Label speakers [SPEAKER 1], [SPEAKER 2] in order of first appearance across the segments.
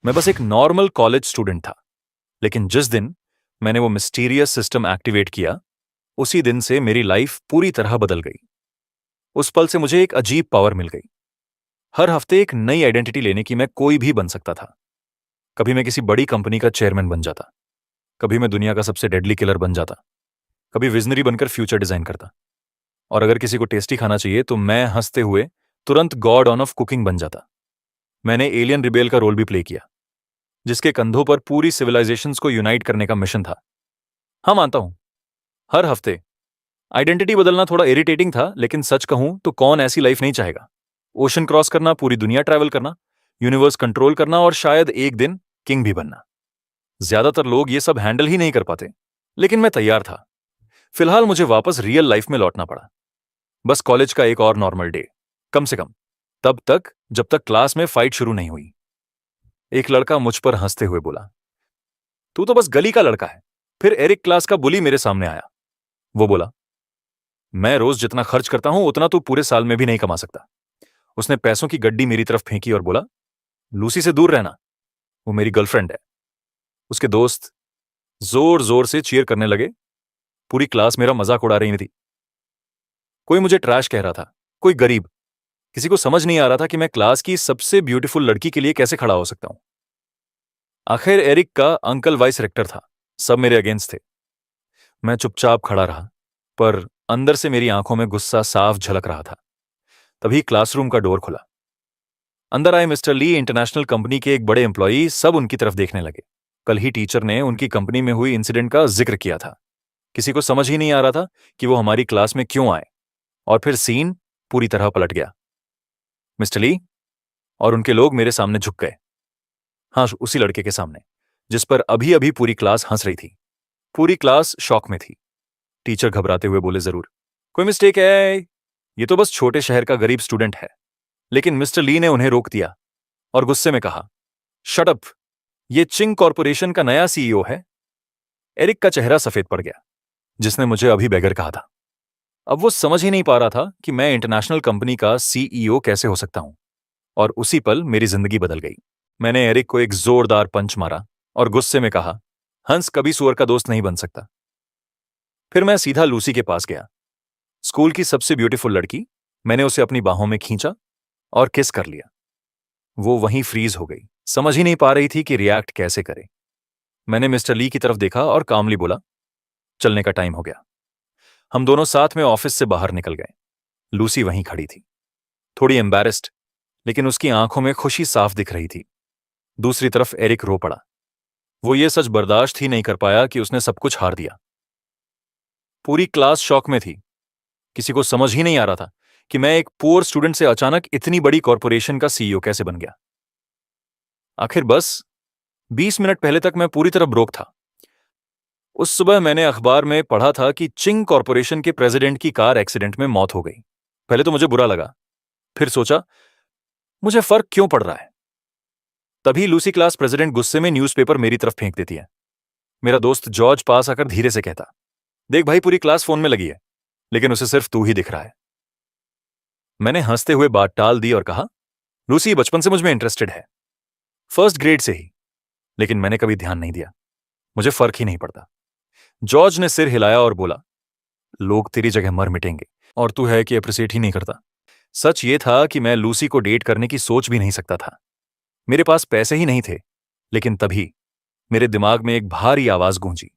[SPEAKER 1] मैं बस एक नॉर्मल कॉलेज स्टूडेंट था, लेकिन जिस दिन मैंने वो मिस्टीरियस सिस्टम एक्टिवेट किया, उसी दिन से मेरी लाइफ पूरी तरह बदल गई। उस पल से मुझे एक अजीब पावर मिल गई। हर हफ्ते एक नई आइडेंटिटी लेने की मैं कोई भी बन सकता था। कभी मैं किसी बड़ी कंपनी का चेयरमैन बन जाता, कभी मैं दुनिया का सबसे डेडली किलर बन जाता, कभी विजनरी बनकर फ्यूचर डिजाइन करता, और अगर किसी को टेस्टी खाना चाहिए तो मैं हंसते हुए तुरंत गॉड ऑन ऑफ कुकिंग बन जाता। मैंने एलियन रिबेल का रोल भी प्ले किया, जिसके कंधों पर पूरी सिविलाइजेशंस को यूनाइट करने का मिशन था। हाँ, मानता हूं, हर हफ्ते आइडेंटिटी बदलना थोड़ा इरिटेटिंग था, लेकिन सच कहूं तो कौन ऐसी लाइफ नहीं चाहेगा। ओशन क्रॉस करना, पूरी दुनिया ट्रैवल करना, यूनिवर्स कंट्रोल करना और शायद एक दिन किंग भी बनना। ज्यादातर लोग ये सब हैंडल ही नहीं कर पाते, लेकिन मैं तैयार था। फिलहाल मुझे वापस रियल लाइफ में लौटना पड़ा। बस कॉलेज का एक और नॉर्मल डे, कम से कम तब तक जब तक क्लास में फाइट शुरू नहीं हुई। एक लड़का मुझ पर हंसते हुए बोला, तू तो बस गली का लड़का है। फिर एरिक, क्लास का बुली, मेरे सामने आया। वो बोला, मैं रोज जितना खर्च करता हूं उतना तू पूरे साल में भी नहीं कमा सकता। उसने पैसों की गड्डी मेरी तरफ फेंकी और बोला, लूसी से दूर रहना, वो मेरी गर्लफ्रेंड है। उसके दोस्त जोर जोर से चीयर करने लगे। पूरी क्लास मेरा मजाक उड़ा रही थी। कोई मुझे ट्रैश कह रहा था, कोई गरीब। किसी को समझ नहीं आ रहा था कि मैं क्लास की सबसे ब्यूटीफुल लड़की के लिए कैसे खड़ा हो सकता हूं। आखिर एरिक का अंकल वाइस रेक्टर था। सब मेरे अगेंस्ट थे। मैं चुपचाप खड़ा रहा, पर अंदर से मेरी आंखों में गुस्सा साफ झलक रहा था। तभी क्लासरूम का डोर खुला। अंदर आए मिस्टर ली, इंटरनेशनल कंपनी के एक बड़े एम्प्लॉई। सब उनकी तरफ देखने लगे। कल ही टीचर ने उनकी कंपनी में हुई इंसिडेंट का जिक्र किया था। किसी को समझ ही नहीं आ रहा था कि वो हमारी क्लास में क्यों आए। और फिर सीन पूरी तरह पलट गया। मिस्टर ली और उनके लोग मेरे सामने झुक गए। हाँ, उसी लड़के के सामने जिस पर अभी अभी पूरी क्लास हंस रही थी। पूरी क्लास शॉक में थी। टीचर घबराते हुए बोले, जरूर कोई मिस्टेक है, ये तो बस छोटे शहर का गरीब स्टूडेंट है। लेकिन मिस्टर ली ने उन्हें रोक दिया और गुस्से में कहा, शट अप, ये चिंग कॉरपोरेशन का नया सीईओ है। एरिक का चेहरा सफेद पड़ गया, जिसने मुझे अभी बेगर कहा था। अब वो समझ ही नहीं पा रहा था कि मैं इंटरनेशनल कंपनी का सीईओ कैसे हो सकता हूं। और उसी पल मेरी जिंदगी बदल गई। मैंने एरिक को एक जोरदार पंच मारा और गुस्से में कहा, हंस कभी सुअर का दोस्त नहीं बन सकता। फिर मैं सीधा लूसी के पास गया। स्कूल की सबसे ब्यूटीफुल लड़की। मैंने उसे अपनी बाहों में खींचा और किस कर लिया। वो वहीं फ्रीज हो गई, समझ ही नहीं पा रही थी कि रिएक्ट कैसे करे। मैंने मिस्टर ली की तरफ देखा और कामली बोला, चलने का टाइम हो गया। हम दोनों साथ में ऑफिस से बाहर निकल गए। लूसी वहीं खड़ी थी, थोड़ी एम्बैरेस्ड, लेकिन उसकी आंखों में खुशी साफ दिख रही थी। दूसरी तरफ एरिक रो पड़ा। वो ये सच बर्दाश्त ही नहीं कर पाया कि उसने सब कुछ हार दिया। पूरी क्लास शॉक में थी। किसी को समझ ही नहीं आ रहा था कि मैं एक पुअर स्टूडेंट से अचानक इतनी बड़ी कॉरपोरेशन का सीईओ कैसे बन गया। आखिर बस 20 मिनट पहले तक मैं पूरी तरह ब्रोक था। उस सुबह मैंने अखबार में पढ़ा था कि चिंग कॉरपोरेशन के प्रेसिडेंट की कार एक्सीडेंट में मौत हो गई। पहले तो मुझे बुरा लगा, फिर सोचा मुझे फर्क क्यों पड़ रहा है। तभी लूसी, क्लास प्रेसिडेंट, गुस्से में न्यूज़पेपर मेरी तरफ फेंक देती है। मेरा दोस्त जॉर्ज पास आकर धीरे से कहता, देख भाई, पूरी क्लास फोन में लगी है, लेकिन उसे सिर्फ तू ही दिख रहा है। मैंने हंसते हुए बात टाल दी और कहा, लूसी बचपन से मुझ में इंटरेस्टेड है, फर्स्ट ग्रेड से ही, लेकिन मैंने कभी ध्यान नहीं दिया। मुझे फर्क ही नहीं पड़ता। जॉर्ज ने सिर हिलाया और बोला, लोग तेरी जगह मर मिटेंगे और तू है कि अप्रिशिएट ही नहीं करता। सच ये था कि मैं लूसी को डेट करने की सोच भी नहीं सकता था। मेरे पास पैसे ही नहीं थे। लेकिन तभी मेरे दिमाग में एक भारी आवाज गूंजी।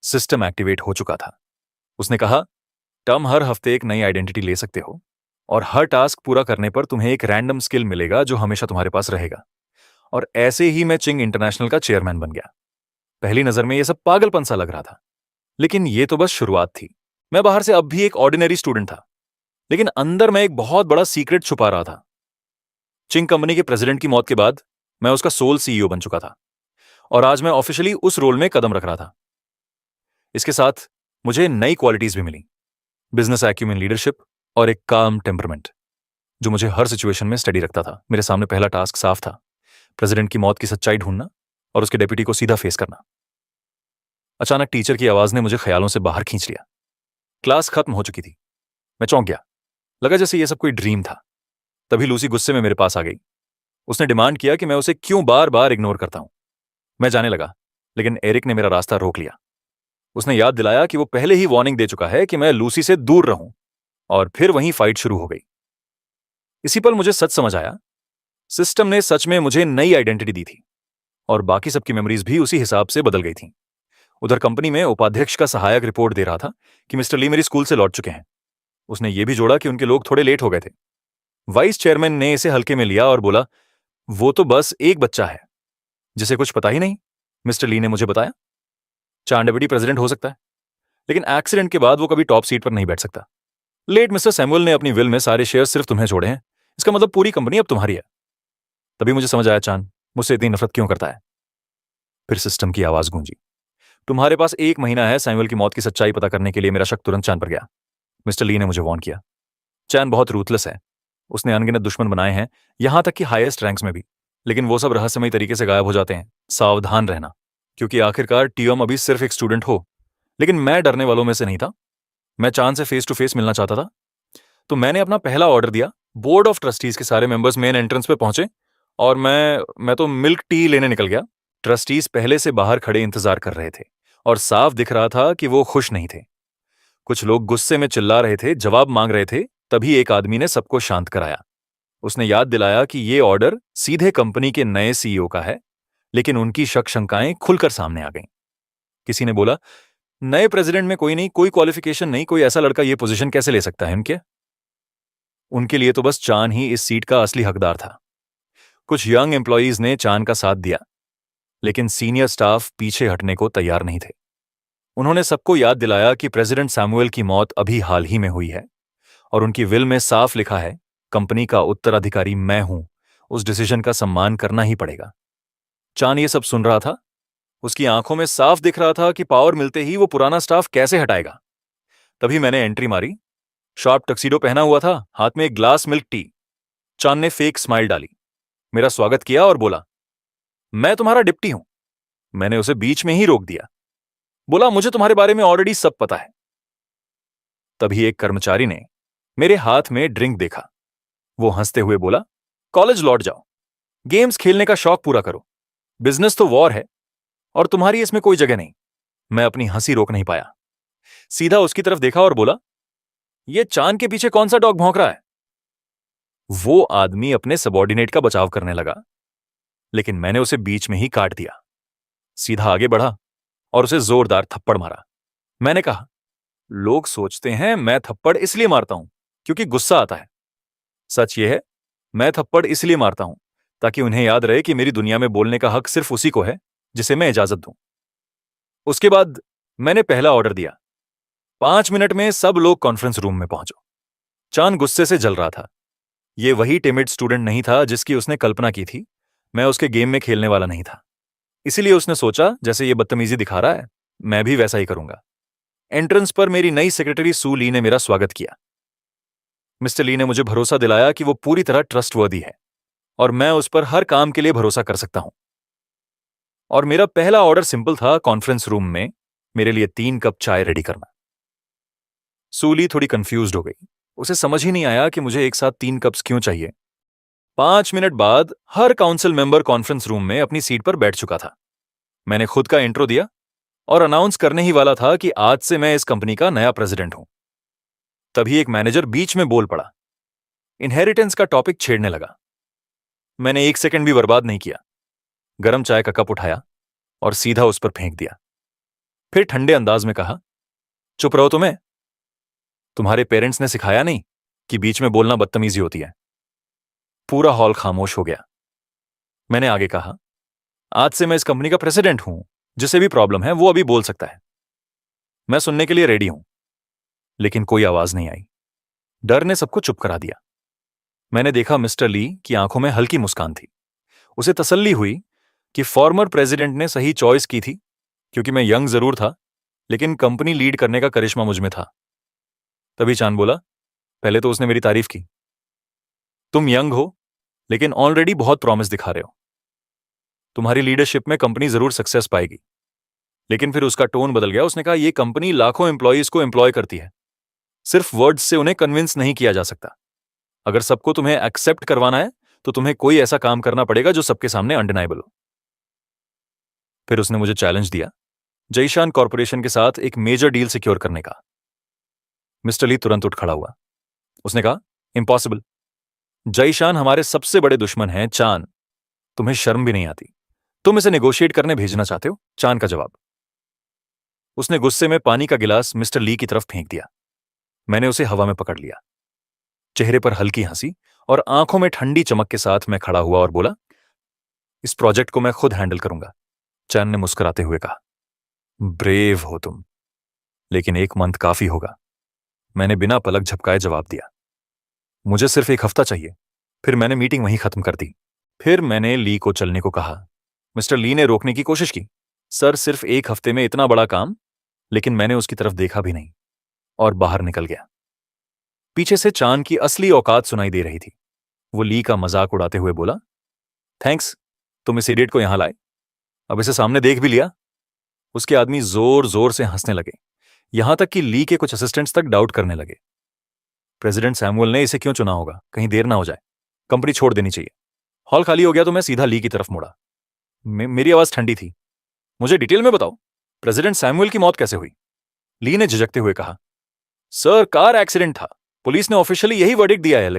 [SPEAKER 1] सिस्टम एक्टिवेट हो चुका था। उसने कहा, टम, हर हफ्ते एक नई आइडेंटिटी ले सकते हो और हर टास्क पूरा करने पर तुम्हें एक रैंडम स्किल मिलेगा जो हमेशा तुम्हारे पास रहेगा। और ऐसे ही मैं चिंग इंटरनेशनल का चेयरमैन बन गया। पहली नजर में यह सब पागलपन सा लग रहा था, लेकिन यह तो बस शुरुआत थी। मैं बाहर से अब भी एक ऑर्डिनरी स्टूडेंट था, लेकिन अंदर मैं एक बहुत बड़ा सीक्रेट छुपा रहा था। चिंग कंपनी के प्रेसिडेंट की मौत के बाद मैं उसका सोल सीईओ बन चुका था और आज मैं ऑफिशियली उस रोल में कदम रख रहा था। इसके साथ मुझे नई क्वालिटीज भी मिली, बिजनेस एक्यूमेन, लीडरशिप और एक काम टेम्परमेंट जो मुझे हर सिचुएशन में स्टडी रखता था। मेरे सामने पहला टास्क साफ था, प्रेसिडेंट की मौत की सच्चाई ढूंढना और उसके डेप्यूटी को सीधा फेस करना। अचानक टीचर की आवाज ने मुझे ख्यालों से बाहर खींच लिया। क्लास खत्म हो चुकी थी। मैं चौंक गया, लगा जैसे यह सब कोई ड्रीम था। तभी लूसी गुस्से में मेरे पास आ गई। उसने डिमांड किया कि मैं उसे क्यों बार बार इग्नोर करता हूं। मैं जाने लगा, लेकिन एरिक ने मेरा रास्ता रोक लिया। उसने याद दिलाया कि वो पहले ही वार्निंग दे चुका है कि मैं लूसी से दूर रहूं, और फिर वहीं फाइट शुरू हो गई। इसी पर मुझे सच समझ आया, सिस्टम ने सच में मुझे नई आइडेंटिटी दी थी, और बाकी सबकी मेमोरीज भी उसी हिसाब से बदल गई थीं। उधर कंपनी में उपाध्यक्ष का सहायक रिपोर्ट दे रहा था कि मिस्टर ली मेरी स्कूल से लौट चुके हैं। उसने ये भी जोड़ा कि उनके लोग थोड़े लेट हो गए थे। वाइस चेयरमैन ने इसे हल्के में लिया और बोला, वो तो बस एक बच्चा है जिसे कुछ पता ही नहीं। मिस्टर ली ने मुझे बताया, चांड डेप्यूटी प्रेसिडेंट हो सकता है, लेकिन एक्सीडेंट के बाद वो कभी टॉप सीट पर नहीं बैठ सकता। लेट मिस्टर सैमुअल ने अपनी विल में सारे शेयर सिर्फ तुम्हें छोड़े हैं, इसका मतलब पूरी कंपनी अब तुम्हारी है। तभी मुझे समझ आया चांद मुझसे इतनी नफरत क्यों करता है। फिर सिस्टम की आवाज गूंजी, तुम्हारे पास 1 महीना है सैमुअल की मौत की सच्चाई पता करने के लिए। मेरा शक तुरंत चांद पर गया। मिस्टर ली ने मुझे वार्न किया, चैन बहुत रूथलेस है, उसने अनगिनत दुश्मन बनाए हैं, यहां तक कि हाईएस्ट रैंक्स में भी, लेकिन वो सब रहस्यमय तरीके से गायब हो जाते हैं। सावधान रहना, क्योंकि आखिरकार टीएम अभी सिर्फ एक स्टूडेंट हो। लेकिन मैं डरने वालों में से नहीं था। मैं चांद से फेस टू फेस मिलना चाहता था। तो मैंने अपना पहला ऑर्डर दिया। बोर्ड ऑफ ट्रस्टीज के सारे मेंबर्स मेन एंट्रेंस पे पहुंचे, और मैं तो मिल्क टी लेने निकल गया। ट्रस्टीज पहले से बाहर खड़े इंतजार कर रहे थे, और साफ दिख रहा था कि वो खुश नहीं थे। कुछ लोग गुस्से में चिल्ला रहे थे, जवाब मांग रहे थे। तभी एक आदमी ने सबको शांत कराया। उसने याद दिलाया कि ये ऑर्डर सीधे कंपनी के नए सीईओ का है, लेकिन उनकी शक शंकाएं खुलकर सामने आ गईं। किसी ने बोला, नए प्रेसिडेंट में कोई नहीं, कोई क्वालिफिकेशन नहीं, कोई ऐसा लड़का ये पोजीशन कैसे ले सकता है उनके लिए तो बस चांद ही इस सीट का असली हकदार था। कुछ यंग एम्प्लॉयज ने चांद का साथ दिया, लेकिन सीनियर स्टाफ पीछे हटने को तैयार नहीं थे। उन्होंने सबको याद दिलाया कि प्रेसिडेंट सैमुअल की मौत अभी हाल ही में हुई है, और उनकी विल में साफ लिखा है, कंपनी का उत्तराधिकारी मैं हूं, उस डिसीजन का सम्मान करना ही पड़ेगा। चांद ये सब सुन रहा था। उसकी आंखों में साफ दिख रहा था कि पावर मिलते ही वो पुराना स्टाफ कैसे हटाएगा। तभी मैंने एंट्री मारी। शार्प टक्सीडो पहना हुआ था, हाथ में एक ग्लास मिल्क टी। चांद ने फेक स्माइल डाली, मेरा स्वागत किया और बोला, मैं तुम्हारा डिप्टी हूं। मैंने उसे बीच में ही रोक दिया। बोला, मुझे तुम्हारे बारे में ऑलरेडी सब पता है। तभी एक कर्मचारी ने मेरे हाथ में ड्रिंक देखा। वो हंसते हुए बोला, कॉलेज लौट जाओ, गेम्स खेलने का शौक पूरा करो, बिजनेस तो वॉर है और तुम्हारी इसमें कोई जगह नहीं। मैं अपनी हंसी रोक नहीं पाया, सीधा उसकी तरफ देखा और बोला, ये चांद के पीछे कौन सा डॉग भौंक रहा है। वो आदमी अपने सबॉर्डिनेट का बचाव करने लगा, लेकिन मैंने उसे बीच में ही काट दिया। सीधा आगे बढ़ा और उसे जोरदार थप्पड़ मारा। मैंने कहा, लोग सोचते हैं मैं थप्पड़ इसलिए मारता हूं क्योंकि गुस्सा आता है। सच यह है, मैं थप्पड़ इसलिए मारता हूं ताकि उन्हें याद रहे कि मेरी दुनिया में बोलने का हक सिर्फ उसी को है जिसे मैं इजाजत दूं। उसके बाद मैंने पहला ऑर्डर दिया, 5 मिनट में सब लोग कॉन्फ्रेंस रूम में पहुंचो। चांद गुस्से से जल रहा था। यह वही टिमिड स्टूडेंट नहीं था जिसकी उसने कल्पना की थी। मैं उसके गेम में खेलने वाला नहीं था। इसीलिए उसने सोचा, जैसे ये बदतमीजी दिखा रहा है, मैं भी वैसा ही करूंगा। एंट्रेंस पर मेरी नई सेक्रेटरी सू ली ने मेरा स्वागत किया। मिस्टर ली ने मुझे भरोसा दिलाया कि वो पूरी तरह ट्रस्टवर्दी है और मैं उस पर हर काम के लिए भरोसा कर सकता हूं। और मेरा पहला ऑर्डर सिंपल था, कॉन्फ्रेंस रूम में मेरे लिए 3 कप चाय रेडी करना। सू ली थोड़ी कंफ्यूज्ड हो गई। उसे समझ ही नहीं आया कि मुझे एक साथ 3 कप्स क्यों चाहिए। 5 मिनट बाद हर काउंसिल मेंबर कॉन्फ्रेंस रूम में अपनी सीट पर बैठ चुका था। मैंने खुद का इंट्रो दिया और अनाउंस करने ही वाला था कि आज से मैं इस कंपनी का नया प्रेसिडेंट हूं। तभी एक मैनेजर बीच में बोल पड़ा, इनहेरिटेंस का टॉपिक छेड़ने लगा। मैंने 1 सेकंड भी बर्बाद नहीं किया। गरम चाय का कप उठाया और सीधा उस पर फेंक दिया। फिर ठंडे अंदाज में कहा, चुप रहो तुम्हारे पेरेंट्स ने सिखाया नहीं कि बीच में बोलना बदतमीजी होती है। पूरा हॉल खामोश हो गया। मैंने आगे कहा, आज से मैं इस कंपनी का प्रेसिडेंट हूं, जिसे भी प्रॉब्लम है वो अभी बोल सकता है। मैं सुनने के लिए रेडी हूं। लेकिन कोई आवाज नहीं आई। डर ने सबको चुप करा दिया। मैंने देखा मिस्टर ली की आंखों में हल्की मुस्कान थी। उसे तसल्ली हुई कि फॉर्मर प्रेसिडेंट ने सही चॉइस की थी, क्योंकि मैं यंग जरूर था, लेकिन कंपनी लीड करने का करिश्मा मुझ में था। तभी चांद बोला, पहले तो उसने मेरी तारीफ की, तुम यंग हो लेकिन ऑलरेडी बहुत प्रॉमिस दिखा रहे हो। तुम्हारी लीडरशिप में कंपनी जरूर सक्सेस पाएगी। लेकिन फिर उसका टोन बदल गया। उसने कहा, यह कंपनी लाखों एम्प्लॉयज को एम्प्लॉय करती है, सिर्फ वर्ड्स से उन्हें कन्विंस नहीं किया जा सकता। अगर सबको तुम्हें एक्सेप्ट करवाना है तो तुम्हें कोई ऐसा काम करना पड़ेगा जो सबके सामने अनडिनाइबल हो। फिर उसने मुझे चैलेंज दिया जयशान कॉरपोरेशन के साथ एक मेजर डील सिक्योर करने का। मिस्टर ली तुरंत उठ खड़ा हुआ। उसने कहा, इम्पॉसिबल। जयशान हमारे सबसे बड़े दुश्मन हैं, चान। तुम्हें शर्म भी नहीं आती? तुम इसे नेगोशिएट करने भेजना चाहते हो? चान का जवाब। उसने गुस्से में पानी का गिलास मिस्टर ली की तरफ फेंक दिया। मैंने उसे हवा में पकड़ लिया। चेहरे पर हल्की हंसी और आंखों में ठंडी चमक के साथ मैं खड़ा हुआ और बोला, इस प्रोजेक्ट को मैं खुद हैंडल करूंगा। चान ने मुस्कुराते हुए कहा, ब्रेव हो तुम, लेकिन एक मंथ काफी होगा। मैंने बिना पलक झपकाए जवाब दिया, मुझे सिर्फ एक हफ्ता चाहिए। फिर मैंने मीटिंग वहीं खत्म कर दी। फिर मैंने ली को चलने को कहा। मिस्टर ली ने रोकने की कोशिश की। सर, सिर्फ एक हफ्ते में इतना बड़ा काम? लेकिन मैंने उसकी तरफ देखा भी नहीं और बाहर निकल गया। पीछे से चांद की असली औकात सुनाई दे रही थी। वो ली का मजाक उड़ाते हुए बोला, थैंक्स, तुम इस इडियट को यहां लाए। अब इसे सामने देख भी लिया। उसके आदमी जोर जोर से हंसने लगे, यहां तक कि ली के कुछ असिस्टेंट्स तक डाउट करने लगे। प्रेसिडेंट सैमुअल ने इसे क्यों चुना होगा? कहीं देर ना हो जाए, कंपनी छोड़ देनी चाहिए। हॉल खाली हो गया तो मैं सीधा ली की तरफ मुड़ा। मेरी आवाज ठंडी थी। मुझे डिटेल में बताओ, प्रेसिडेंट सैमुअल की मौत कैसे हुई? ली ने झिझकते हुए कहा, सर, कार एक्सीडेंट था। पुलिस ने ऑफिशियली यही वर्डिक्ट दिया है,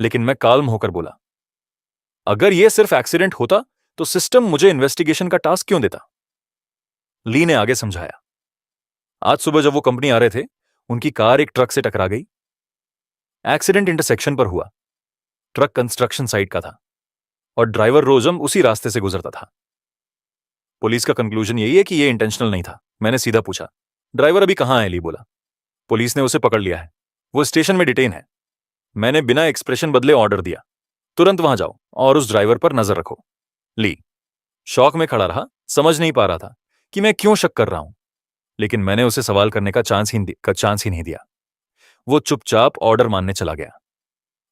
[SPEAKER 1] लेकिन मैं काल्म होकर बोला, अगर यह सिर्फ एक्सीडेंट होता तो सिस्टम मुझे इन्वेस्टिगेशन का टास्क क्यों देता? ली ने आगे समझाया, आज सुबह जब वो कंपनी आ रहे थे, उनकी कार एक ट्रक से टकरा गई। एक्सीडेंट इंटरसेक्शन पर हुआ। ट्रक कंस्ट्रक्शन साइट का था और ड्राइवर रोजम उसी रास्ते से गुजरता था। पुलिस का कंक्लूजन यही है कि यह इंटेंशनल नहीं था। मैंने सीधा पूछा, ड्राइवर अभी कहां है? ली बोला, पुलिस ने उसे पकड़ लिया है, वो स्टेशन में डिटेन है। मैंने बिना एक्सप्रेशन बदले ऑर्डर दिया, तुरंत वहां जाओ और उस ड्राइवर पर नजर रखो। ली शौक में खड़ा रहा, समझ नहीं पा रहा था कि मैं क्यों शक कर रहा हूं, लेकिन मैंने उसे सवाल करने का चांस ही नहीं दिया। वो चुपचाप ऑर्डर मानने चला गया।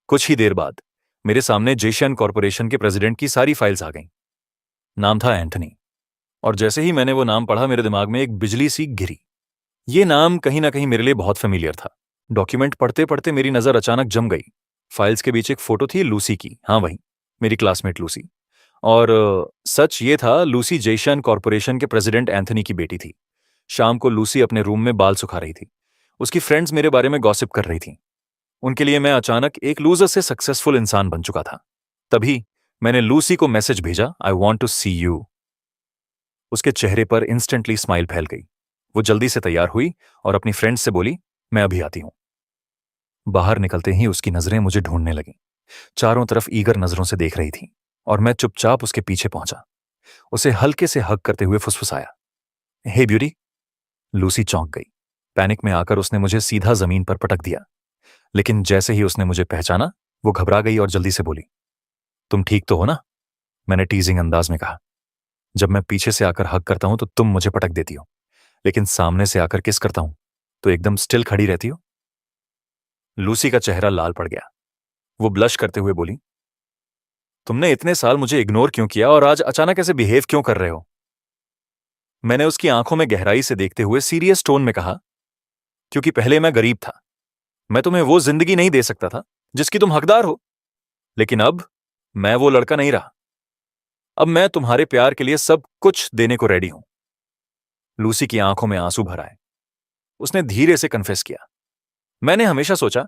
[SPEAKER 1] कुछ ही देर बाद मेरे सामने जेशियन कॉरपोरेशन के प्रेसिडेंट की सारी फाइल्स आ गईं। नाम था एंथनी, और जैसे ही मैंने वो नाम पढ़ा, मेरे दिमाग में एक बिजली सी गिरी। ये नाम कहीं ना कहीं मेरे लिए बहुत फेमिलियर था। डॉक्यूमेंट पढ़ते पढ़ते मेरी नजर अचानक जम गई। फाइल्स के बीच एक फोटो थी लूसी की। हाँ, वही मेरी क्लासमेट लूसी। और सच ये था, लूसी जेशियन कॉरपोरेशन के प्रेसिडेंट एंथनी की बेटी थी। शाम को लूसी अपने रूम में बाल सुखा रही थी। उसकी फ्रेंड्स मेरे बारे में गॉसिप कर रही थीं। उनके लिए मैं अचानक एक लूजर से सक्सेसफुल इंसान बन चुका था। तभी मैंने लूसी को मैसेज भेजा, I want to see you. उसके चेहरे पर इंस्टेंटली स्माइल फैल गई। वो जल्दी से तैयार हुई और अपनी फ्रेंड से बोली, मैं अभी आती हूं। बाहर निकलते ही उसकी नजरें मुझे ढूंढने लगीं। चारों तरफ ईगर नजरों से देख रही थी और मैं चुपचाप उसके पीछे पहुंचा। उसे हल्के से हग करते हुए फुसफुसाया, हे ब्यूटी। लूसी चौंक गई। पैनिक में आकर उसने मुझे सीधा जमीन पर पटक दिया, लेकिन जैसे ही उसने मुझे पहचाना, वो घबरा गई और जल्दी से बोली, तुम ठीक तो हो ना? मैंने टीजिंग अंदाज में कहा, जब मैं पीछे से आकर हग करता हूं तो तुम मुझे पटक देती हो, लेकिन सामने से आकर किस करता हूं तो एकदम स्टिल खड़ी रहती हो। लूसी का चेहरा लाल पड़ गया। वो ब्लश करते हुए बोली, तुमने इतने साल मुझे इग्नोर क्यों किया और आज अचानक ऐसे बिहेव क्यों कर रहे हो? मैंने उसकी आंखों में गहराई से देखते हुए सीरियस टोन में कहा, क्योंकि पहले मैं गरीब था। मैं तुम्हें वो जिंदगी नहीं दे सकता था जिसकी तुम हकदार हो, लेकिन अब मैं वो लड़का नहीं रहा। अब मैं तुम्हारे प्यार के लिए सब कुछ देने को रेडी हूं। लूसी की आंखों में आंसू भर आए। उसने धीरे से कन्फेस किया, मैंने हमेशा सोचा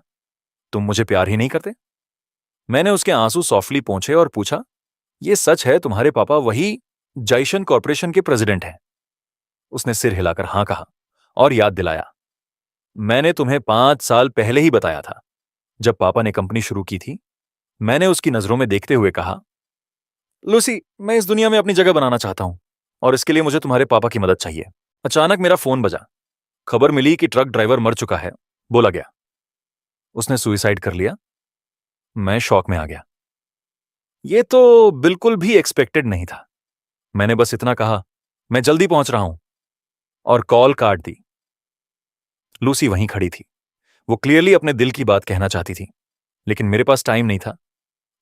[SPEAKER 1] तुम मुझे प्यार ही नहीं करते। मैंने उसके आंसू सॉफ्टली पोंछे और पूछा, यह सच है तुम्हारे पापा वही जाइशन कॉरपोरेशन के प्रेसिडेंट हैं? उसने सिर हिलाकर हां कहा और याद दिलाया, मैंने तुम्हें 5 साल पहले ही बताया था। जब पापा ने कंपनी शुरू की थी। मैंने उसकी नजरों में देखते हुए कहा, लूसी, मैं इस दुनिया में अपनी जगह बनाना चाहता हूं और इसके लिए मुझे तुम्हारे पापा की मदद चाहिए। अचानक मेरा फोन बजा। खबर मिली कि ट्रक ड्राइवर मर चुका है, बोला गया। उसने सुइसाइड कर लिया। मैं शॉक में आ गया। यह तो बिल्कुल भी एक्सपेक्टेड नहीं था। मैंने बस इतना कहा, मैं जल्दी पहुंच रहा हूं, और कॉल काट दी। लूसी वहीं खड़ी थी। वो क्लियरली अपने दिल की बात कहना चाहती थी, लेकिन मेरे पास टाइम नहीं था।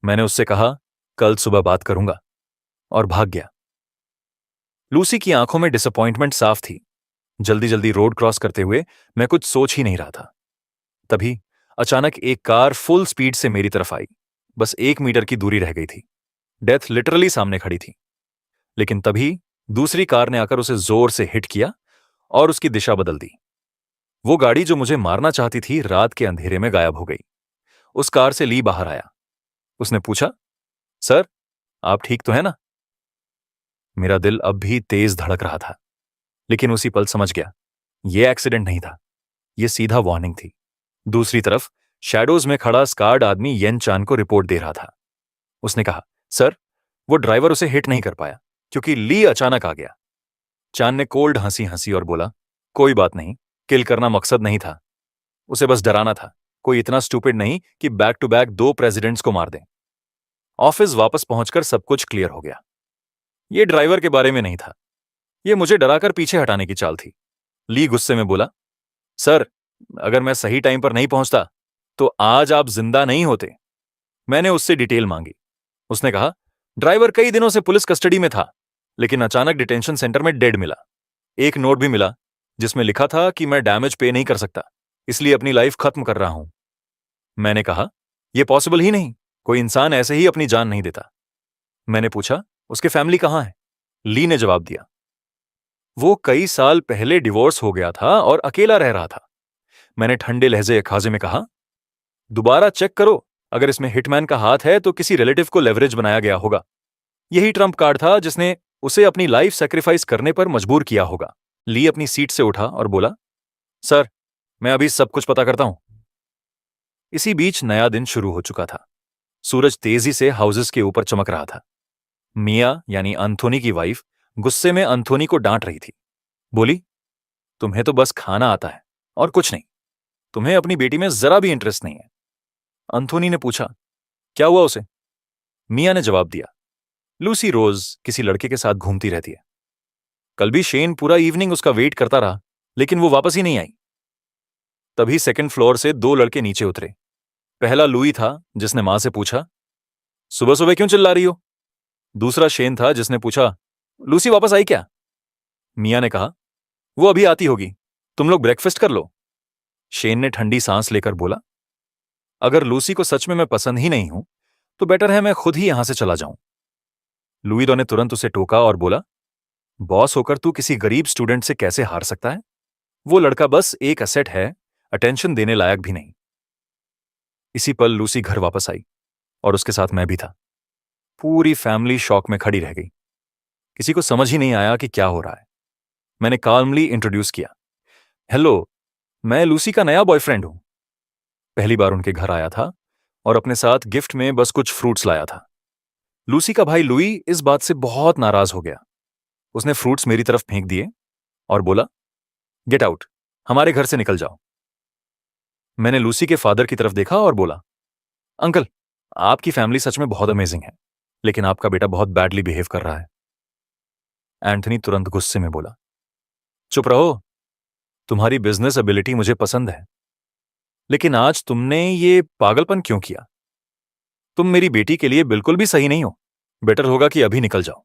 [SPEAKER 1] मैंने उससे कहा, कल सुबह बात करूंगा, और भाग गया। लूसी की आंखों में डिसअपॉइंटमेंट साफ थी। जल्दी जल्दी रोड क्रॉस करते हुए मैं कुछ सोच ही नहीं रहा था। तभी अचानक एक कार फुल स्पीड से मेरी तरफ आई। बस 1 मीटर की दूरी रह गई थी। डेथ लिटरली सामने खड़ी थी। लेकिन तभी दूसरी कार ने आकर उसे जोर से हिट किया और उसकी दिशा बदल दी। वो गाड़ी जो मुझे मारना चाहती थी रात के अंधेरे में गायब हो गई। उस कार से ली बाहर आया। उसने पूछा, सर, आप ठीक तो हैं ना? मेरा दिल अब भी तेज धड़क रहा था, लेकिन उसी पल समझ गया, यह एक्सीडेंट नहीं था, यह सीधा वार्निंग थी। दूसरी तरफ शैडोज में खड़ा स्कार्ड आदमी येन चान को रिपोर्ट दे रहा था। उसने कहा, सर, वो ड्राइवर उसे हिट नहीं कर पाया क्योंकि ली अचानक आ गया। चान ने कोल्ड हंसी हंसी और बोला, कोई बात नहीं, किल करना मकसद नहीं था, उसे बस डराना था। कोई इतना स्टूपिड नहीं कि बैक टू बैक 2 प्रेसिडेंट्स को मार दें। ऑफिस वापस पहुंचकर सब कुछ क्लियर हो गया। यह ड्राइवर के बारे में नहीं था, यह मुझे डराकर पीछे हटाने की चाल थी। ली गुस्से में बोला, सर, अगर मैं सही टाइम पर नहीं पहुंचता तो आज आप जिंदा नहीं होते। मैंने उससे डिटेल मांगी। उसने कहा, ड्राइवर कई दिनों से पुलिस कस्टडी में था, लेकिन अचानक डिटेंशन सेंटर में डेड मिला। एक नोट भी मिला जिसमें लिखा था कि मैं डैमेज पे नहीं कर सकता, इसलिए अपनी लाइफ खत्म कर रहा हूं। मैंने कहा, यह पॉसिबल ही नहीं, कोई इंसान ऐसे ही अपनी जान नहीं देता। मैंने पूछा, उसके फैमिली कहां है? ली ने जवाब दिया, वो कई साल पहले डिवोर्स हो गया था और अकेला रह रहा था। मैंने ठंडे लहजे खाजे में कहा, दोबारा चेक करो, अगर इसमें हिटमैन का हाथ है तो किसी रिलेटिव को लेवरेज बनाया गया होगा। यही ट्रम्प कार्ड था जिसने उसे अपनी लाइफ सैक्रिफाइस करने पर मजबूर किया होगा। ली अपनी सीट से उठा और बोला, सर, मैं अभी सब कुछ पता करता हूं। इसी बीच नया दिन शुरू हो चुका था। सूरज तेजी से हाउसेस के ऊपर चमक रहा था। मिया यानी अंथोनी की वाइफ गुस्से में अंथोनी को डांट रही थी। बोली, तुम्हें तो बस खाना आता है और कुछ नहीं, तुम्हें अपनी बेटी में जरा भी इंटरेस्ट नहीं है। अंथोनी ने पूछा, क्या हुआ उसे? मिया ने जवाब दिया, लूसी रोज किसी लड़के के साथ घूमती रहती है। कल भी शेन पूरा इवनिंग उसका वेट करता रहा, लेकिन वो वापस ही नहीं आई। तभी सेकंड फ्लोर से 2 लड़के नीचे उतरे। पहला लुई था जिसने मां से पूछा, सुबह सुबह क्यों चिल्ला रही हो? दूसरा शेन था जिसने पूछा, लूसी वापस आई क्या? मिया ने कहा, वो अभी आती होगी, तुम लोग ब्रेकफास्ट कर लो। शेन ने ठंडी सांस लेकर बोला, अगर लूसी को सच में मैं पसंद ही नहीं हूं तो बेटर है मैं खुद ही यहां से चला जाऊं। लुइदो ने तुरंत उसे टोका और बोला, बॉस होकर तू किसी गरीब स्टूडेंट से कैसे हार सकता है? वो लड़का बस एक असेट है, अटेंशन देने लायक भी नहीं। इसी पल लूसी घर वापस आई और उसके साथ मैं भी था। पूरी फैमिली शॉक में खड़ी रह गई। किसी को समझ ही नहीं आया कि क्या हो रहा है। मैंने काल्मली इंट्रोड्यूस किया, हेलो, मैं लूसी का नया बॉयफ्रेंड हूं। पहली बार उनके घर आया था और अपने साथ गिफ्ट में बस कुछ फ्रूट्स लाया था। लूसी का भाई लुई इस बात से बहुत नाराज हो गया। उसने फ्रूट्स मेरी तरफ फेंक दिए और बोला, गेट आउट, हमारे घर से निकल जाओ। मैंने लूसी के फादर की तरफ देखा और बोला, अंकल, आपकी फैमिली सच में बहुत अमेजिंग है, लेकिन आपका बेटा बहुत बैडली बिहेव कर रहा है। एंथनी तुरंत गुस्से में बोला, चुप रहो, तुम्हारी बिजनेस एबिलिटी मुझे पसंद है, लेकिन आज तुमने ये पागलपन क्यों किया? तुम मेरी बेटी के लिए बिल्कुल भी सही नहीं हो। बेटर होगा कि अभी निकल जाओ।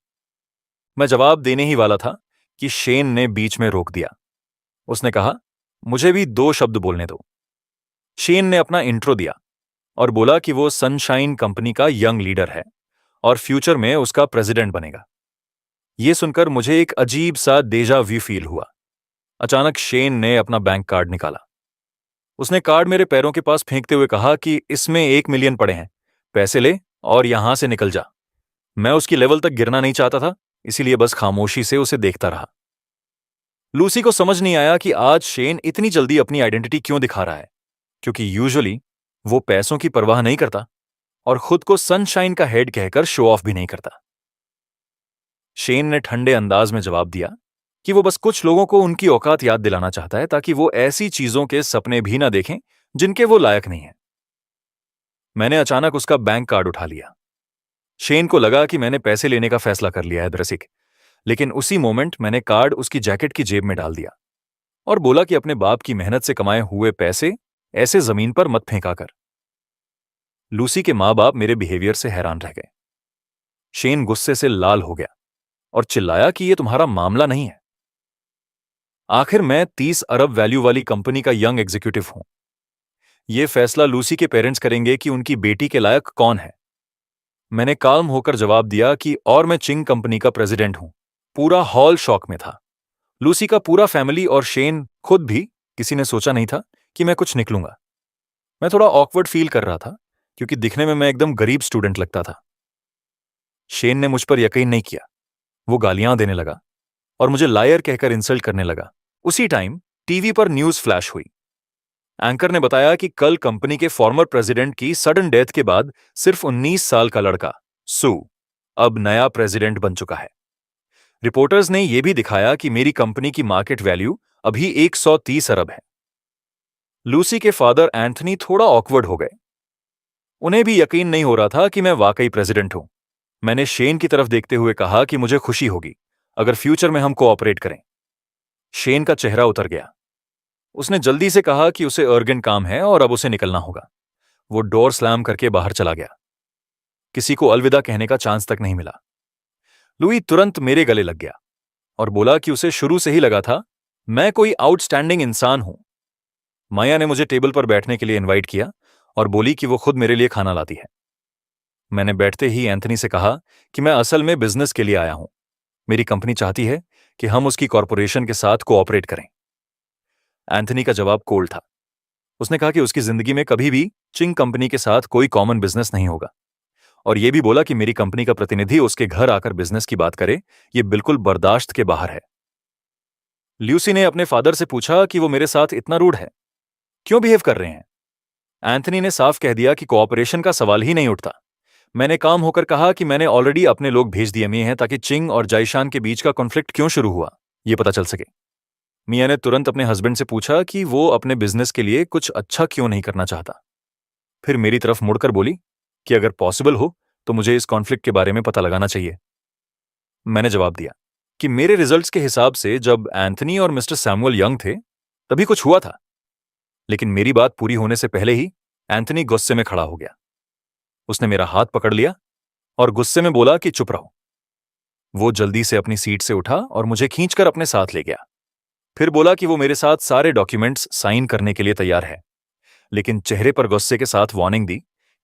[SPEAKER 1] मैं जवाब देने ही वाला था कि शेन ने बीच में रोक दिया। उसने कहा, मुझे भी 2 शब्द बोलने दो। शेन ने अपना इंट्रो दिया और बोला कि वो सनशाइन कंपनी का यंग लीडर है और फ्यूचर में उसका प्रेसिडेंट बनेगा। यह सुनकर मुझे एक अजीब सा डेजा व्यू फील हुआ। अचानक शेन ने अपना बैंक कार्ड निकाला। उसने कार्ड मेरे पैरों के पास फेंकते हुए कहा कि इसमें 1 मिलियन पड़े हैं, पैसे ले और यहां से निकल जा। मैं उसकी लेवल तक गिरना नहीं चाहता था, इसीलिए बस खामोशी से उसे देखता रहा। लूसी को समझ नहीं आया कि आज शेन इतनी जल्दी अपनी आइडेंटिटी क्यों दिखा रहा है, क्योंकि यूजुअली वो पैसों की परवाह नहीं करता और खुद को सनशाइन का हेड कहकर शो ऑफ भी नहीं करता। शेन ने ठंडे अंदाज में जवाब दिया कि वो बस कुछ लोगों को उनकी औकात याद दिलाना चाहता है ताकि वो ऐसी चीजों के सपने भी ना देखें जिनके वो लायक नहीं है। मैंने अचानक उसका बैंक कार्ड उठा लिया। शेन को लगा कि मैंने पैसे लेने का फैसला कर लिया है द्रसिक, लेकिन उसी मोमेंट मैंने कार्ड उसकी जैकेट की जेब में डाल दिया और बोला कि अपने बाप की मेहनत से कमाए हुए पैसे ऐसे जमीन पर मत फेंका कर। लूसी के मां बाप मेरे बिहेवियर से हैरान रह गए। शेन गुस्से से लाल हो गया और चिल्लाया कि यह तुम्हारा मामला नहीं है। आखिर मैं 30 अरब वैल्यू वाली कंपनी का यंग एग्जीक्यूटिव हूं। यह फैसला लूसी के पेरेंट्स करेंगे कि उनकी बेटी के लायक कौन है मैंने काल्म होकर जवाब दिया कि और मैं चिंग कंपनी का प्रेसिडेंट हूं। पूरा हॉल शॉक में था। लूसी का पूरा फैमिली और शेन खुद भी। किसी ने सोचा नहीं था कि मैं कुछ निकलूंगा। मैं थोड़ा ऑकवर्ड फील कर रहा था क्योंकि दिखने में मैं एकदम गरीब स्टूडेंट लगता था। शेन ने मुझ पर यकीन नहीं किया। वो गालियां देने लगा और मुझे लायर कहकर इंसल्ट करने लगा। उसी टाइम टीवी पर न्यूज फ्लैश हुई। एंकर ने बताया कि कल कंपनी के फॉर्मर प्रेसिडेंट की सडन डेथ के बाद सिर्फ 19 साल का लड़का सू अब नया प्रेसिडेंट बन चुका है। रिपोर्टर्स ने यह भी दिखाया कि मेरी कंपनी की मार्केट वैल्यू अभी 130 अरब है। लूसी के फादर एंथनी थोड़ा ऑकवर्ड हो गए। उन्हें भी यकीन नहीं हो रहा था कि मैं वाकई प्रेसिडेंट हूं। मैंने शेन की तरफ देखते हुए कहा कि मुझे खुशी होगी अगर फ्यूचर में हम कोऑपरेट करें। शेन का चेहरा उतर गया। उसने जल्दी से कहा कि उसे अर्जेंट काम है और अब उसे निकलना होगा। वो डोर स्लैम करके बाहर चला गया। किसी को अलविदा कहने का चांस तक नहीं मिला। लुई तुरंत मेरे गले लग गया और बोला कि उसे शुरू से ही लगा था मैं कोई आउटस्टैंडिंग इंसान हूं। माया ने मुझे टेबल पर बैठने के लिए इनवाइट किया और बोली कि वो खुद मेरे लिए खाना लाती है। मैंने बैठते ही एंथनी से कहा कि मैं असल में बिजनेस के लिए आया हूं। मेरी कंपनी चाहती है कि हम उसकी कॉरपोरेशन के साथ कोऑपरेट करें। एंथनी का जवाब कोल्ड था। उसने कहा कि उसकी जिंदगी में कभी भी चिंग कंपनी के साथ कोई कॉमन बिजनेस नहीं होगा और यह भी बोला कि मेरी कंपनी का प्रतिनिधि उसके घर आकर बिजनेस की बात करे, यह बिल्कुल बर्दाश्त के बाहर है। ल्यूसी ने अपने फादर से पूछा कि वो मेरे साथ इतना रूड है, क्यों बिहेव कर रहे हैं। एंथनी ने साफ कह दिया कि कोऑपरेशन का सवाल ही नहीं उठता। मैंने काम होकर कहा कि मैंने ऑलरेडी अपने लोग भेज दिए मिए हैं ताकि चिंग और जाइशान के बीच का कॉन्फ्लिक्ट क्यों शुरू हुआ यह पता चल सके। मिया ने तुरंत अपने हस्बैंड से पूछा कि वो अपने बिजनेस के लिए कुछ अच्छा क्यों नहीं करना चाहता। फिर मेरी तरफ मुड़कर बोली कि अगर पॉसिबल हो तो मुझे इस कॉन्फ्लिक्ट के बारे में पता लगाना चाहिए। मैंने जवाब दिया कि मेरे रिजल्ट्स के हिसाब से जब एंथनी और मिस्टर सैमुअल यंग थे तभी कुछ हुआ था। लेकिन मेरी बात पूरी होने से पहले ही एंथनी गुस्से में खड़ा हो गया। उसने मेरा हाथ पकड़ लिया और गुस्से में बोला कि चुप रहो। वो जल्दी से अपनी सीट से उठा और मुझे खींचकर अपने साथ ले गया। फिर बोला कि वो मेरे साथ सारे डॉक्यूमेंट्स साइन करने के लिए तैयार है, लेकिन चेहरे पर गुस्से के साथ वार्निंग दी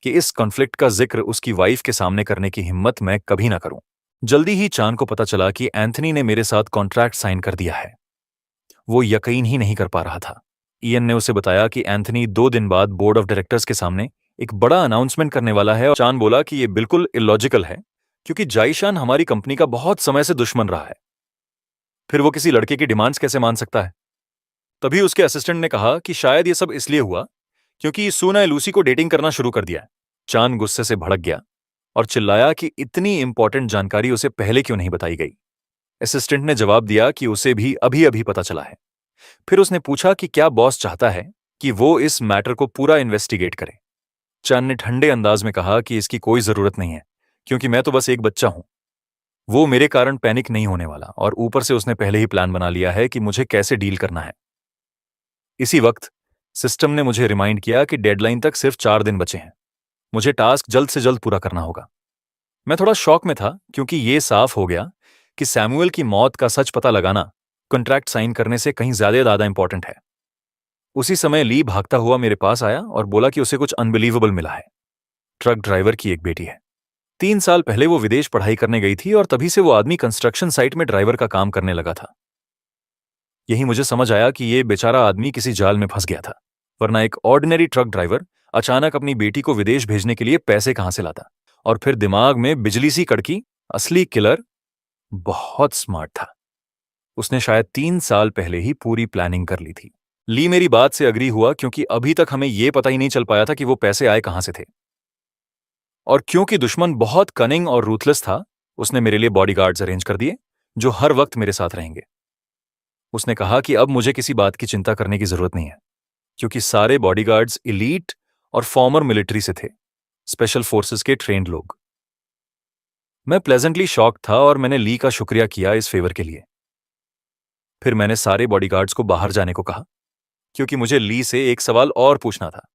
[SPEAKER 1] कि इस कॉन्फ्लिक्ट का जिक्र उसकी वाइफ के सामने करने की हिम्मत मैं कभी ना करूं। जल्दी ही चान को पता चला कि एंथनी ने मेरे साथ कॉन्ट्रैक्ट साइन कर दिया है। वो यकीन ही नहीं कर पा रहा था। इयन ने उसे बताया कि एंथनी 2 दिन बाद बोर्ड ऑफ डायरेक्टर्स के सामने एक बड़ा अनाउंसमेंट करने वाला है और चान बोला कि यह बिल्कुल इलॉजिकल है क्योंकि जाइशान हमारी कंपनी का बहुत समय से दुश्मन रहा है। फिर वो किसी लड़के की डिमांड्स कैसे मान सकता है। तभी उसके असिस्टेंट ने कहा कि शायद ये सब इसलिए हुआ क्योंकि सू ने लूसी को डेटिंग करना शुरू कर दिया है। चान गुस्से से भड़क गया और चिल्लाया कि इतनी इंपॉर्टेंट जानकारी उसे पहले क्यों नहीं बताई गई। असिस्टेंट ने जवाब दिया कि उसे भी अभी अभी पता चला है। फिर उसने पूछा कि क्या बॉस चाहता है कि वो इस मैटर को पूरा इन्वेस्टिगेट करे। चान ने ठंडे अंदाज में कहा कि इसकी कोई जरूरत नहीं है क्योंकि मैं तो बस एक बच्चा हूं। वो मेरे कारण पैनिक नहीं होने वाला और ऊपर से उसने पहले ही प्लान बना लिया है कि मुझे कैसे डील करना है। इसी वक्त सिस्टम ने मुझे रिमाइंड किया कि डेडलाइन तक सिर्फ 4 दिन बचे हैं। मुझे टास्क जल्द से जल्द पूरा करना होगा। मैं थोड़ा शॉक में था क्योंकि ये साफ हो गया कि सैमुअल की मौत का सच पता लगाना कॉन्ट्रैक्ट साइन करने से कहीं ज्यादा इंपॉर्टेंट है। उसी समय ली भागता हुआ मेरे पास आया और बोला कि उसे कुछ अनबिलीवेबल मिला है। ट्रक ड्राइवर की एक बेटी है। 3 साल पहले वो विदेश पढ़ाई करने गई थी और तभी से वो आदमी कंस्ट्रक्शन साइट में ड्राइवर का काम करने लगा था। यही मुझे समझ आया कि ये बेचारा आदमी किसी जाल में फंस गया था, वरना एक ऑर्डिनरी ट्रक ड्राइवर अचानक अपनी बेटी को विदेश भेजने के लिए पैसे कहां से लाता। और फिर दिमाग में बिजली सी कड़की, असली किलर बहुत स्मार्ट था। उसने शायद 3 साल पहले ही पूरी प्लानिंग कर ली थी। ली मेरी बात से अग्री हुआ क्योंकि अभी तक हमें यह पता ही नहीं चल पाया था कि वो पैसे आए कहां से थे। और क्योंकि दुश्मन बहुत कनिंग और रूथलेस था, उसने मेरे लिए बॉडीगार्ड्स अरेंज कर दिए जो हर वक्त मेरे साथ रहेंगे। उसने कहा कि अब मुझे किसी बात की चिंता करने की जरूरत नहीं है क्योंकि सारे बॉडीगार्ड्स इलीट और फॉर्मर मिलिट्री से थे, स्पेशल फोर्सेस के ट्रेंड लोग। मैं प्लेजेंटली शॉक था और मैंने ली का शुक्रिया किया इस फेवर के लिए। फिर मैंने सारे बॉडीगार्ड्स को बाहर जाने को कहा क्योंकि मुझे ली से एक सवाल और पूछना था।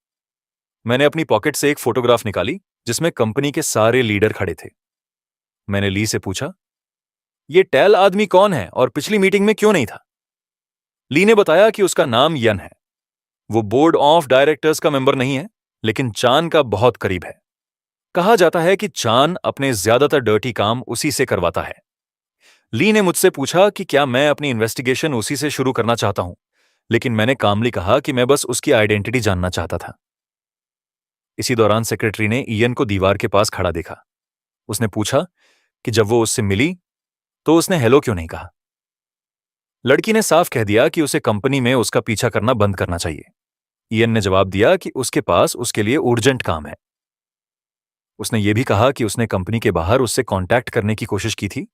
[SPEAKER 1] मैंने अपनी पॉकेट से एक फोटोग्राफ निकाली जिसमें कंपनी के सारे लीडर खड़े थे। मैंने ली से पूछा, ये टेल आदमी कौन है और पिछली मीटिंग में क्यों नहीं था। ली ने बताया कि उसका नाम यन है। वो बोर्ड ऑफ डायरेक्टर्स का मेंबर नहीं है लेकिन चान का बहुत करीब है। कहा जाता है कि चान अपने ज्यादातर डर्टी काम उसी से करवाता है। ली ने मुझसे पूछा कि क्या मैं अपनी इन्वेस्टिगेशन उसी से शुरू करना चाहता हूं, लेकिन मैंने कामली कहा कि मैं बस उसकी आइडेंटिटी जानना चाहता था। इसी दौरान सेक्रेटरी ने इयन को दीवार के पास खड़ा देखा। उसने पूछा कि जब वो उससे मिली तो उसने हेलो क्यों नहीं कहा। लड़की ने साफ कह दिया कि उसे कंपनी में उसका पीछा करना बंद करना चाहिए। इयन ने जवाब दिया कि उसके पास उसके लिए urgent काम है। उसने ये भी कहा कि उसने कंपनी के बाहर उससे कांटेक्ट करने की कोशिश की थी,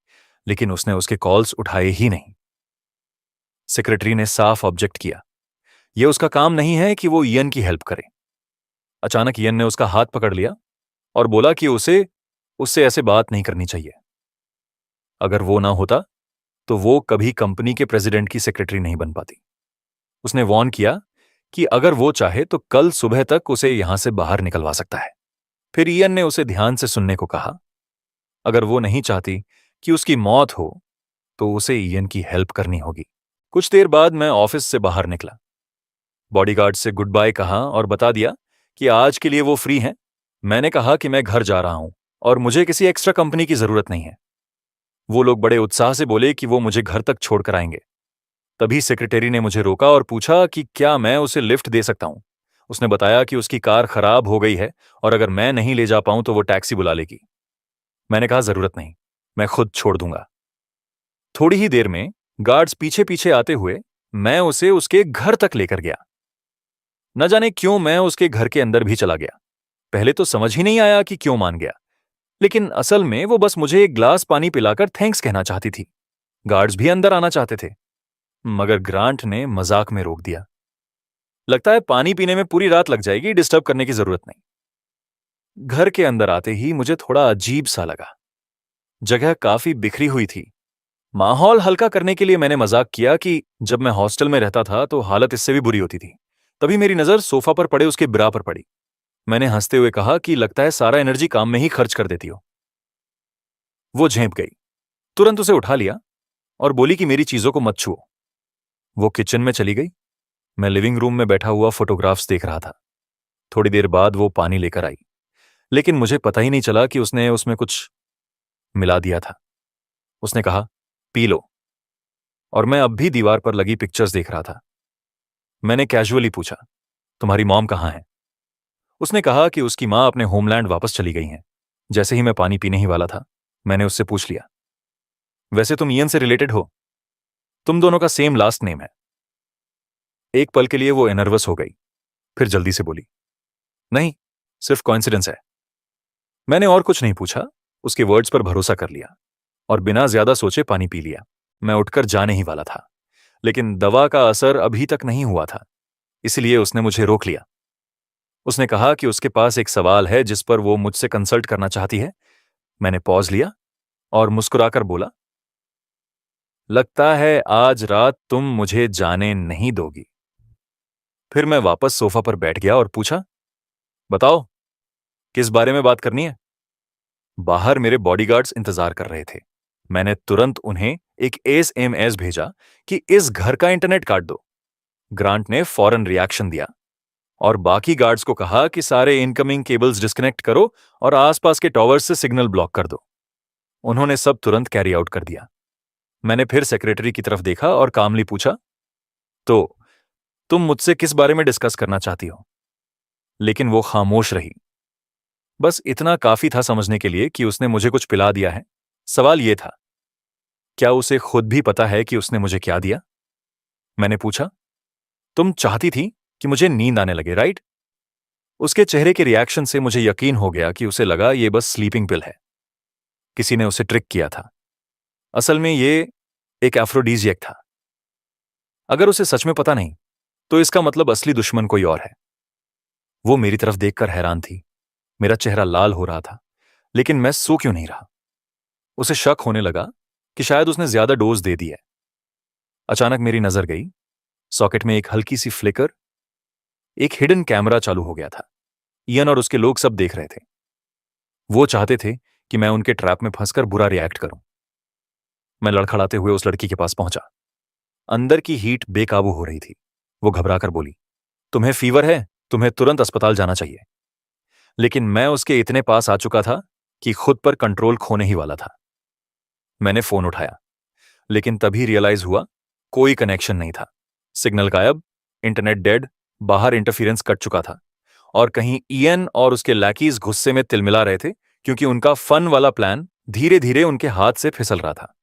[SPEAKER 1] लेकिन उसने उसके कॉल्स उठाए ही नहीं। सेक्रेटरी ने साफ ऑब्जेक्ट किया। यह उसका काम नहीं है कि वो इयन की हेल्प करे। अचानक इयन ने उसका हाथ पकड़ लिया और बोला कि उसे उससे ऐसे बात नहीं करनी चाहिए। अगर वो ना होता तो वो कभी कंपनी के प्रेसिडेंट की सेक्रेटरी नहीं बन पाती। उसने वॉर्न किया कि अगर वो चाहे तो कल सुबह तक उसे यहां से बाहर निकलवा सकता है। फिर इयन ने उसे ध्यान से सुनने को कहा। अगर वो नहीं चाहती कि उसकी मौत हो तो उसे इयन की हेल्प करनी होगी। कुछ देर बाद मैं ऑफिस से बाहर निकला। बॉडीगार्ड से गुड बाय कहा और बता दिया कि आज के लिए वो फ्री हैं। मैंने कहा कि मैं घर जा रहा हूं और मुझे किसी एक्स्ट्रा कंपनी की जरूरत नहीं है। वो लोग बड़े उत्साह से बोले कि वो मुझे घर तक छोड़कर आएंगे। तभी सेक्रेटरी ने मुझे रोका और पूछा कि क्या मैं उसे लिफ्ट दे सकता हूं। उसने बताया कि उसकी कार खराब हो गई है और अगर मैं नहीं ले जा पाऊं तो वो टैक्सी बुला लेगी। मैंने कहा जरूरत नहीं, मैं खुद छोड़ दूंगा। थोड़ी ही देर में गार्ड्स पीछे पीछे आते हुए मैं उसे उसके घर तक लेकर गया। न जाने क्यों मैं उसके घर के अंदर भी चला गया। पहले तो समझ ही नहीं आया कि क्यों मान गया, लेकिन असल में वो बस मुझे एक ग्लास पानी पिलाकर थैंक्स कहना चाहती थी। गार्ड्स भी अंदर आना चाहते थे, मगर ग्रांट ने मजाक में रोक दिया। लगता है पानी पीने में पूरी रात लग जाएगी, डिस्टर्ब करने की जरूरत नहीं। घर के अंदर आते ही मुझे थोड़ा अजीब सा लगा। जगह काफी बिखरी हुई थी। माहौल हल्का करने के लिए मैंने मजाक किया कि जब मैं हॉस्टल में रहता था तो हालत इससे भी बुरी होती थी। तभी मेरी नजर सोफा पर पड़े उसके ब्रा पर पड़ी। मैंने हंसते हुए कहा कि लगता है सारा एनर्जी काम में ही खर्च कर देती हो। वो झेंप गई, तुरंत उसे उठा लिया और बोली कि मेरी चीजों को मत छुओ। वो किचन में चली गई। मैं लिविंग रूम में बैठा हुआ फोटोग्राफ्स देख रहा था। थोड़ी देर बाद वो पानी लेकर आई, लेकिन मुझे पता ही नहीं चला कि उसने उसमें कुछ मिला दिया था। उसने कहा पी लो, और मैं अब भी दीवार पर लगी पिक्चर्स देख रहा था। मैंने कैजुअली पूछा, तुम्हारी मॉम कहाँ है? उसने कहा कि उसकी मां अपने होमलैंड वापस चली गई हैं। जैसे ही मैं पानी पीने ही वाला था, मैंने उससे पूछ लिया, वैसे तुम इयन से रिलेटेड हो? तुम दोनों का सेम लास्ट नेम है। एक पल के लिए वो नर्वस हो गई, फिर जल्दी से बोली, नहीं, सिर्फ कोइंसिडेंस है। मैंने और कुछ नहीं पूछा, उसके वर्ड्स पर भरोसा कर लिया और बिना ज्यादा सोचे पानी पी लिया। मैं उठकर जाने ही वाला था, लेकिन दवा का असर अभी तक नहीं हुआ था, इसलिए उसने मुझे रोक लिया। उसने कहा कि उसके पास एक सवाल है जिस पर वो मुझसे कंसल्ट करना चाहती है। मैंने पॉज लिया और मुस्कुराकर बोला, लगता है आज रात तुम मुझे जाने नहीं दोगी। फिर मैं वापस सोफा पर बैठ गया और पूछा, बताओ, किस बारे में बात करनी है? बाहर मेरे बॉडीगार्ड्स इंतजार कर रहे थे। मैंने तुरंत उन्हें एक एसएमएस भेजा कि इस घर का इंटरनेट काट दो। ग्रांट ने फौरन रिएक्शन दिया और बाकी गार्ड्स को कहा कि सारे इनकमिंग केबल्स डिस्कनेक्ट करो और आसपास के टॉवर्स से सिग्नल ब्लॉक कर दो। उन्होंने सब तुरंत कैरी आउट कर दिया। मैंने फिर सेक्रेटरी की तरफ देखा और कामली पूछा, तो तुम मुझसे किस बारे में डिस्कस करना चाहती हो? लेकिन वो खामोश रही। बस इतना काफी था समझने के लिए कि उसने मुझे कुछ पिला दिया है। सवाल यह था, क्या उसे खुद भी पता है कि उसने मुझे क्या दिया? मैंने पूछा, तुम चाहती थी कि मुझे नींद आने लगे, राइट? उसके चेहरे के रिएक्शन से मुझे यकीन हो गया कि उसे लगा ये बस स्लीपिंग पिल है। किसी ने उसे ट्रिक किया था। असल में ये एक एफ्रोडीजियक था। अगर उसे सच में पता नहीं तो इसका मतलब असली दुश्मन कोई और है। वो मेरी तरफ देखकर हैरान थी। मेरा चेहरा लाल हो रहा था, लेकिन मैं सो क्यों नहीं रहा? उसे शक होने लगा कि शायद उसने ज्यादा डोज दे दी है। अचानक मेरी नजर गई, सॉकेट में एक हल्की सी फ्लिकर, एक हिडन कैमरा चालू हो गया था। इयन और उसके लोग सब देख रहे थे। वो चाहते थे कि मैं उनके ट्रैप में फंसकर बुरा रिएक्ट करूं। मैं लड़खड़ाते हुए उस लड़की के पास पहुंचा। अंदर की हीट बेकाबू हो रही थी। वो घबराकर बोली, तुम्हें फीवर है, तुम्हें तुरंत अस्पताल जाना चाहिए। लेकिन मैं उसके इतने पास आ चुका था कि खुद पर कंट्रोल खोने ही वाला था। मैंने फोन उठाया, लेकिन तभी रियलाइज हुआ कोई कनेक्शन नहीं था। सिग्नल गायब, इंटरनेट डेड, बाहर इंटरफेरेंस कट चुका था और कहीं इयन और उसके लैकीज गुस्से में तिलमिला रहे थे क्योंकि उनका फन वाला प्लान धीरे धीरे उनके हाथ से फिसल रहा था।